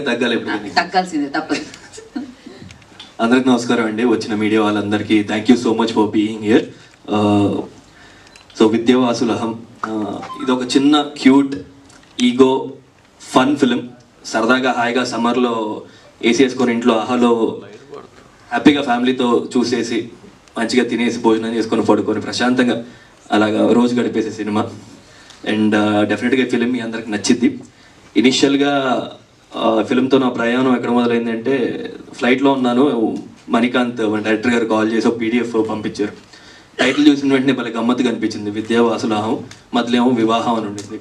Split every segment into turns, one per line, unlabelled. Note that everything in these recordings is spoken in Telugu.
తగ్గాలి,
తగ్గాల్సిందే, తప్పదు.
అందరికి నమస్కారం అండి, వచ్చిన మీడియా వాళ్ళందరికీ thank you so much for being here. So విద్యావాసులహం ఇది ఒక చిన్న క్యూట్ ఈగో ఫన్ ఫిలిం. సరదాగా హాయిగా సమ్మర్లో ఏసీ వేసుకొని ఇంట్లో ఆహాలో హ్యాపీగా ఫ్యామిలీతో చూసేసి మంచిగా తినేసి భోజనం చేసుకొని పడుకొని ప్రశాంతంగా అలాగా రోజు గడిపేసే సినిమా. అండ్ డెఫినెట్గా ఈ ఫిలిం మీ అందరికి నచ్చింది. ఇనిషియల్గా ఫిలింతో నా ప్రయాణం ఎక్కడ మొదలైందంటే, ఫ్లైట్లో ఉన్నాను, మణికాంత్ మన డైరెక్టర్ గారు కాల్ చేసి ఒక పీడిఎఫ్ పంపించారు. టైటిల్ చూసిన వెంటనే భలే గమ్మత్తుగా అనిపించింది, విద్యావాసులహం, మధ్యలో వివాహం అని ఉండింది.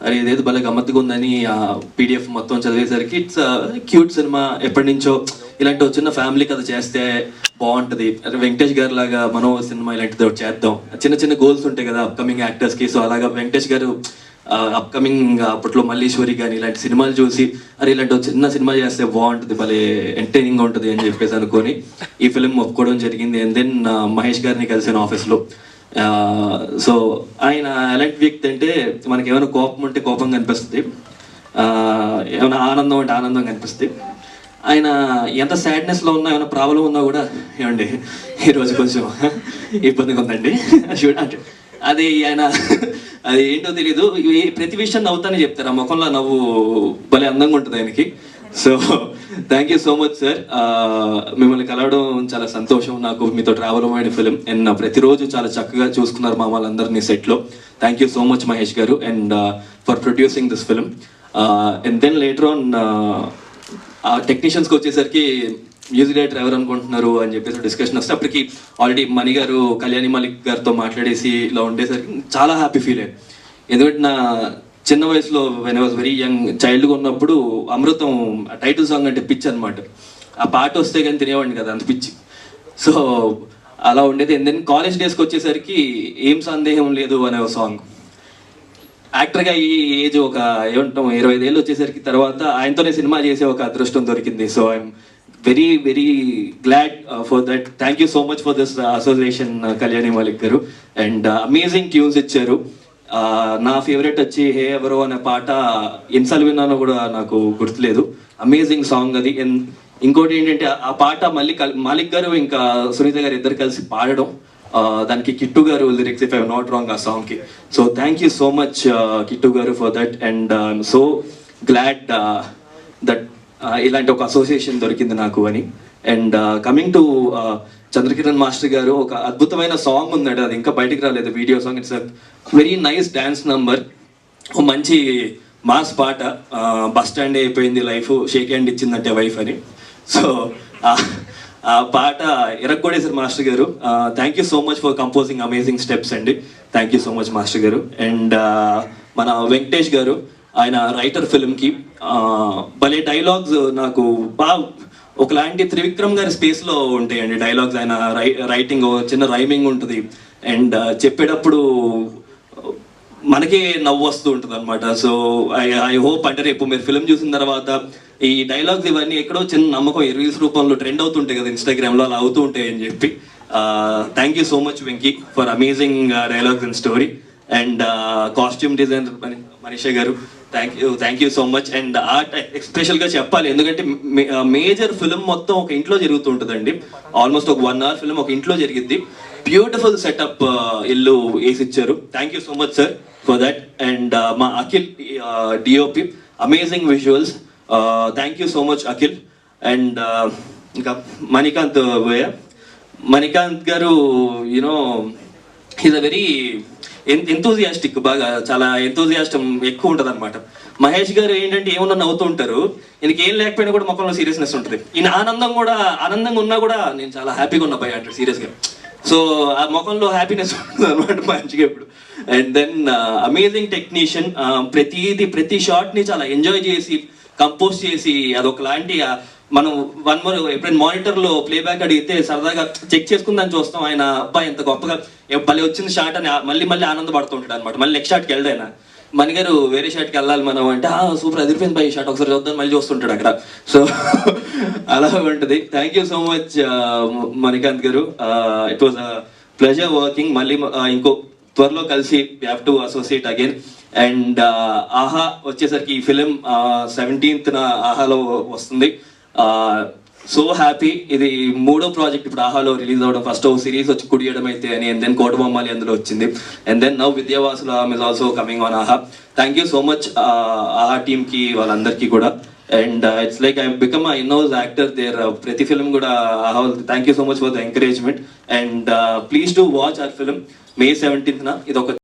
అరే ఇదేదో భలే గమ్మత్తుగా ఉందని ఆ పీడిఎఫ్ మొత్తం చదివేసరికి ఇట్స్ క్యూట్ సినిమా, ఎప్పటి నుంచో ఇలాంటి ఒక చిన్న ఫ్యామిలీ కథ చేస్తే బాగుంటుంది, అరే వెంకటేష్ గారు లాగా మనో సినిమా ఇలాంటిది ఒకటి చేద్దాం, చిన్న చిన్న గోల్స్ ఉంటాయి కదా అప్కమింగ్ యాక్టర్స్కి. సో అలాగా వెంకటేష్ గారు అప్కమింగ్ అప్పట్లో మల్లీశ్వరి కానీ ఇలాంటి సినిమాలు చూసి అరే ఇలాంటి ఒక చిన్న సినిమా చేస్తే బాగుంటుంది, భలే ఎంటర్టైనింగ్ ఉంటుంది అని చెప్పేసి అనుకొని ఈ ఫిలిం ఒప్పుకోవడం జరిగింది. అండ్ దెన్ మహేష్ గారిని కలిసాను ఆఫీస్లో. సో ఆయన ఎలాంటి వ్యక్తి అంటే, మనకి ఏమైనా కోపం ఉంటే కోపంగా అనిపిస్తుంది, ఏమైనా ఆనందం అంటే ఆనందంగా అనిపిస్తుంది. ఆయన ఎంత సాడ్నెస్లో ఉన్నా, ఏమైనా ప్రాబ్లం ఉన్నా కూడా, ఏమండి ఈరోజు కొంచెం ఇబ్బందిగా ఉందండి అంటే అది ఆయన అది ఏంటో తెలీదు, ప్రతి విషయం నవ్వుతానే చెప్తారు, ఆ ముఖంలో నవ్వు భలే అందంగా ఉంటుంది ఆయనకి. So thank you so much sir, మిమ్మల్ని కలవడం చాలా సంతోషం నాకు, మీతో ట్రావెల్ అవ్వని ఫిలిం. అండ్ ప్రతిరోజు చాలా చక్కగా చూసుకున్నారు మా వాళ్ళందరినీ సెట్లో. Thank you so much Mahesh garu and for producing this film. And then later on టెక్నీషియన్స్కి వచ్చేసరికి మ్యూజిక్ డైరెక్టర్ ఎవరు అనుకుంటున్నారు అని చెప్పేసి డిస్కషన్ వస్తే, అప్పటికి ఆల్రెడీ మణి గారు కళ్యాణి మాలిక్ గారితో మాట్లాడేసి ఇలా ఉండేసరికి చాలా హ్యాపీ ఫీల్ అయ్యాను. ఎందుకంటే నా చిన్న వయసులో when I was very young చైల్డ్గా ఉన్నప్పుడు అమృతం టైటిల్ సాంగ్ అంటే పిచ్చి అనమాట. ఆ పాట వస్తే కానీ తినేవాడిని కదా, అంత పిచ్చి. సో అలా ఉండేది. అండ్ దెన్ కాలేజ్ డేస్కి వచ్చేసరికి ఏం సందేహం లేదు అనే ఒక సాంగ్. యాక్టర్గా ఈ ఏజ్ ఒక ఏమంటాం 25 ఏళ్ళు వచ్చేసరికి తర్వాత ఆయనతోనే సినిమా చేసే ఒక అదృష్టం దొరికింది. So I'm very very glad for that. Thank you so much for this association Kalyani Malik garu. And amazing tunes ఇచ్చారు. నా ఫేవరెట్ వచ్చి హే ఎవరో అనే పాట ఎన్నిసార్లు విన్నానో కూడా నాకు గుర్తులేదు, అమేజింగ్ సాంగ్ అది. ఇంకోటి ఏంటంటే ఆ పాట మళ్ళీ మాలిక్ గారు ఇంకా సునీత గారు ఇద్దరు కలిసి పాడడం, దానికి Kittu garu lyrics if I not wrong ఆ సాంగ్కి. So thank you so much Kittu garu for that. And I'm so glad that ఇలాంటి ఒక అసోసియేషన్ దొరికింది నాకు అని. And coming to Chandrakiran master garu, ఒక అద్భుతమైన సాంగ్ ఉందండి, అది ఇంకా బయటికి రాలేదు, video song. It's a very nice dance number, మంచి మాస్ పాట. బస్ స్టాండ్ అయిపోయింది లైఫ్, షేక్ హ్యాండ్ ఇచ్చిందంటే వైఫ్ అని. సో ఆ పాట ఇరక్కొడేశారు మాస్టర్ గారు. Thank you so much for composing amazing steps అండి. Thank you so much master garu. And మన వెంకటేష్ గారు, ఆయన రైటర్ ఫిల్మ్కి భలే డైలాగ్స్ నాకు బాగా ఒకలాంటి త్రివిక్రమ్ గారి స్పేస్లో ఉంటాయండి డైలాగ్స్. ఆయన రైటింగ్ చిన్న రైమింగ్ ఉంటుంది అండ్ చెప్పేటప్పుడు మనకే నవ్వు వస్తూ ఉంటుంది అనమాట. సో ఐ హోప్ అంటే రేపు మీరు ఫిలిం చూసిన తర్వాత ఈ డైలాగ్స్ ఇవన్నీ ఎక్కడో చిన్న నమ్మకం రీల్స్ రూపంలో ట్రెండ్ అవుతుంటాయి కదా ఇన్స్టాగ్రామ్లో, అలా అవుతూ ఉంటాయి అని చెప్పి. Thank you so much Venky for amazing dialogues and story. And costume designer Manisha garu, thank you so much. And art ఎస్పెషల్గా చెప్పాలి, ఎందుకంటే మేజర్ ఫిలిం మొత్తం ఒక ఇంట్లో జరుగుతూ ఉంటుందండి. ఆల్మోస్ట్ ఒక 1 hour ఫిలిం ఒక ఇంట్లో జరిగిద్ది. బ్యూటిఫుల్ సెటప్ ఇల్లు వేసి ఇచ్చారు. Thank you so much sir for that. And మా Akhil DOP, amazing visuals, thank you so much Akhil. And ఇంకా Manikanth garu, you know he's a very enthusiastic, బాగా చాలా ఎంతూజియాస్టం ఎక్కువ ఉంటుంది అనమాట. మహేష్ గారు ఏంటంటే ఏమన్నా నవ్వుతూ ఉంటారు, ఈయనకి ఏం లేకపోయినా కూడా ముఖంలో సీరియస్నెస్ ఉంటుంది. ఈయన ఆనందంగా ఉన్నా కూడా నేను చాలా హ్యాపీగా ఉన్నా భయ అంటారు సీరియస్గా. సో ఆ ముఖంలో హ్యాపీనెస్ ఉంటుంది అనమాట మంచిగా ఇప్పుడు. అండ్ దెన్ అమేజింగ్ టెక్నీషియన్, ప్రతి షాట్ని చాలా ఎంజాయ్ చేసి కంపోజ్ చేసి అదొకలాంటి మనం ఎప్పుడైనా మానిటర్లో ప్లేబ్యాక్ అడిగితే సరదాగా చెక్ చేసుకుని దాన్ని చూస్తాం. ఆయన అబ్బాయి ఎంత గొప్పగా భలే వచ్చింది షాట్ అని మళ్ళీ ఆనందపడుతూ ఉంటాడు అనమాట. మళ్ళీ నెక్స్ట్ షాట్కి వెళ్ళాయన మణిగారు వేరే షాట్కి వెళ్ళాలి మనం అంటే, సూపర్ అదిరిపోయింది బై షాట్, ఒకసారి చూద్దాం మళ్ళీ చూస్తుంటాడు అక్కడ. సో అలా ఉంటుంది. Thank you so much Manikanth garu, it was a pleasure working. మళ్ళీ ఇంకో త్వరలో కలిసి we have to associate again. And Aha వచ్చేసరికి ఈ ఫిలిం 17th ఆహాలో వస్తుంది. So happy. ఇది 3వ ప్రాజెక్ట్ ఇప్పుడు ఆహాలో రిలీజ్ అవ్వడం. ఫస్ట్ సిరీస్ వచ్చి కుడియడం అయితే అని, అండ్ దెన్ కోటబొమ్మాలి అందులో వచ్చింది, and then now Vidyavasulaham is also coming on Aha. Thank you so much Aha టీమ్కి వాళ్ళందరికీ కూడా. And it's like I become a in house actor there. ప్రతి ఫిలిం కూడా Aha. Thank you so much for the encouragement and please to watch our film May 17th. ఇది ఒక